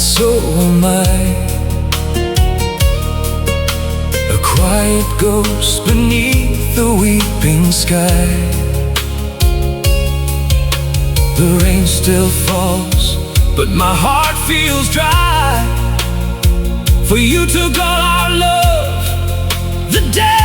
so am I, a quiet ghost beneath the weeping sky. The rain still falls, but my heart feels dry. For you took all our love the day